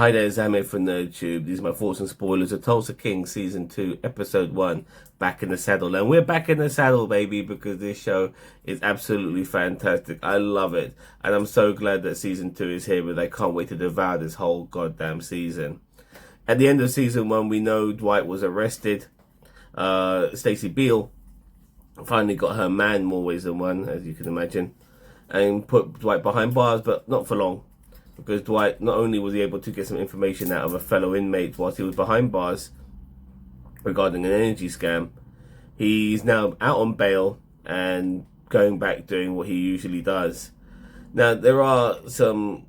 Hi there, Zamir from NerdTube. These are my thoughts and spoilers of Tulsa King Season 2, Episode 1, Back in the Saddle. And we're back in the saddle, baby, because this show is absolutely fantastic. I love it. And I'm so glad that Season 2 is here, but I can't wait to devour this whole goddamn season. At the end of Season 1, we know Dwight was arrested. Stacey Beale finally got her man more ways than one, as you can imagine, and put Dwight behind bars, but not for long. Because Dwight, not only was he able to get some information out of a fellow inmate whilst he was behind bars regarding an energy scam, he's now out on bail and going back doing what he usually does. Now, there are some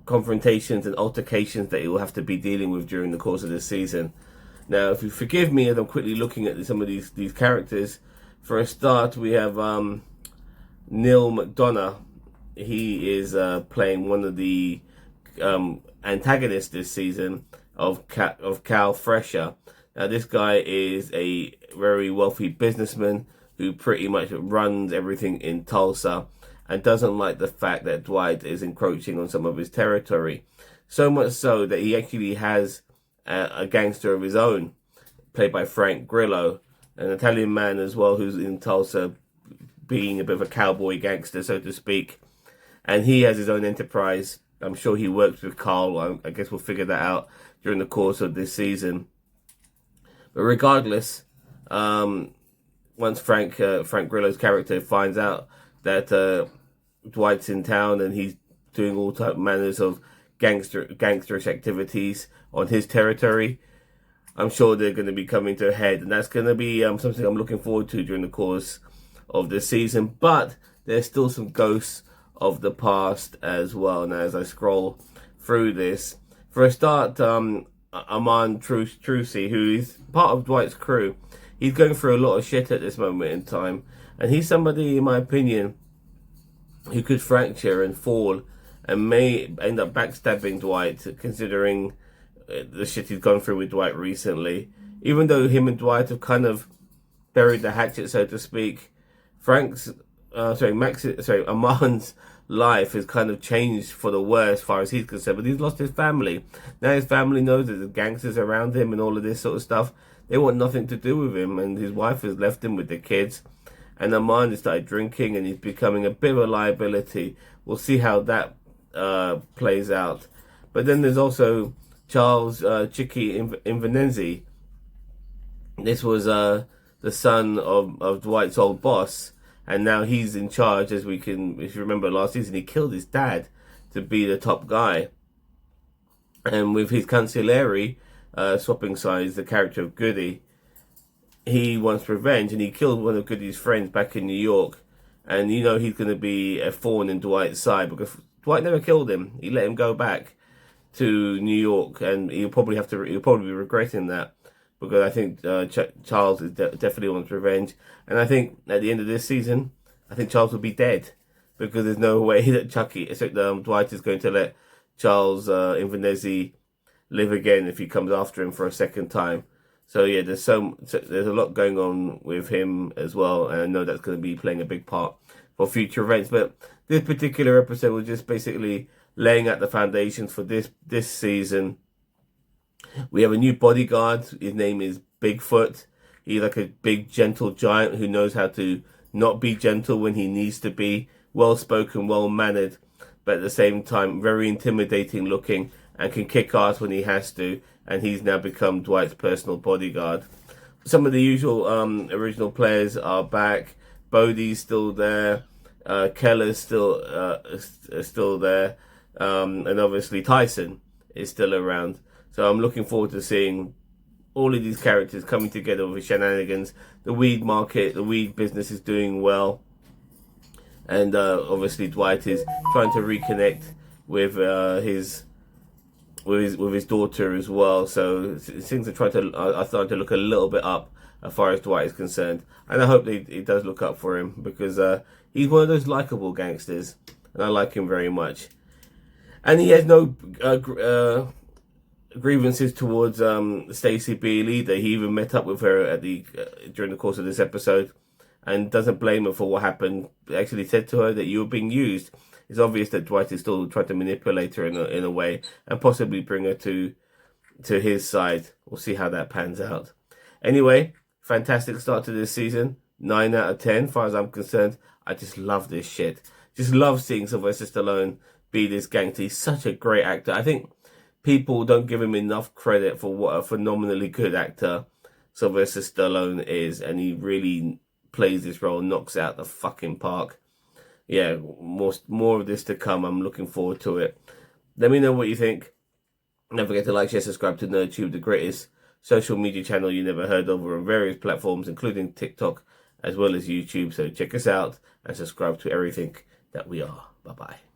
confrontations and altercations that he will have to be dealing with during the course of this season. Now, if you forgive me as I'm quickly looking at some of these characters, for a start, we have Neil McDonough. He is playing one of the antagonists this season of Cal Fresher. Now, this guy is a very wealthy businessman who pretty much runs everything in Tulsa and doesn't like the fact that Dwight is encroaching on some of his territory. So much so that he actually has a gangster of his own, played by Frank Grillo, an Italian man as well who's in Tulsa, being a bit of a cowboy gangster, so to speak. And he has his own enterprise. I'm sure he works with Carl. I guess we'll figure that out during the course of this season. But regardless, once Frank Grillo's character finds out that Dwight's in town and he's doing all type manners of gangsterish activities on his territory, I'm sure they're going to be coming to a head. And that's going to be something I'm looking forward to during the course of this season. But there's still some ghosts of the past as well. Now, as I scroll through this, for a start, Armand Trucy, who is part of Dwight's crew, he's going through a lot of shit at this moment in time, and he's somebody, in my opinion, who could fracture and fall and may end up backstabbing Dwight, considering the shit he's gone through with Dwight recently. Even though him and Dwight have kind of buried the hatchet, so to speak, Armand's life has kind of changed for the worse as far as he's concerned, but he's lost his family. Now his family knows that the gangsters around him and all of this sort of stuff, they want nothing to do with him, and his wife has left him with the kids, and Armand has started drinking and he's becoming a bit of a liability. We'll see how that plays out. But then there's also Charles Chicky Invenenzi. This was the son of Dwight's old boss, and now he's in charge. If you remember last season, he killed his dad to be the top guy. And with his consigliere, swapping sides, the character of Goody, he wants revenge, and he killed one of Goody's friends back in New York. And you know he's going to be a thorn in Dwight's side, because Dwight never killed him. He let him go back to New York, and he'll probably be regretting that. Because I think Charles definitely wants revenge. And I think at the end of this season, I think Charles will be dead. Because there's no way that Dwight is going to let Charles Invenenzi live again if he comes after him for a second time. So yeah, there's a lot going on with him as well. And I know that's going to be playing a big part for future events. But this particular episode was just basically laying out the foundations for this season. We have a new bodyguard. His name is Bigfoot. He's like a big, gentle giant who knows how to not be gentle when he needs to be. Well-spoken, well-mannered, but at the same time, very intimidating looking and can kick ass when he has to. And he's now become Dwight's personal bodyguard. Some of the usual original players are back. Bodie's still there. Keller's still there. And obviously Tyson is still around. So I'm looking forward to seeing all of these characters coming together with shenanigans. The weed market, the weed business is doing well. And obviously Dwight is trying to reconnect with his daughter as well. So things are starting to look a little bit up as far as Dwight is concerned. And I hope it does look up for him, because he's one of those likable gangsters. And I like him very much. And he has no grievances towards Stacey Beale either. He even met up with her during the course of this episode and doesn't blame her for what happened. Actually said to her that you were being used. it's obvious that Dwight is still trying to manipulate her in a way and possibly bring her to his side. We'll see how that pans out. Anyway, fantastic start to this season. 9 out of 10, as far as I'm concerned. I just love this shit. Just love seeing Sylvester Stallone be this gangster. He's such a great actor. I think people don't give him enough credit for what a phenomenally good actor Sylvester Stallone is, and he really plays this role, knocks out the fucking park. Yeah, more of this to come. I'm looking forward to it. Let me know what you think. Don't forget to like, share, subscribe to NerdTube, the greatest social media channel you never heard of, on various platforms, including TikTok as well as YouTube. So check us out and subscribe to everything that we are. Bye-bye.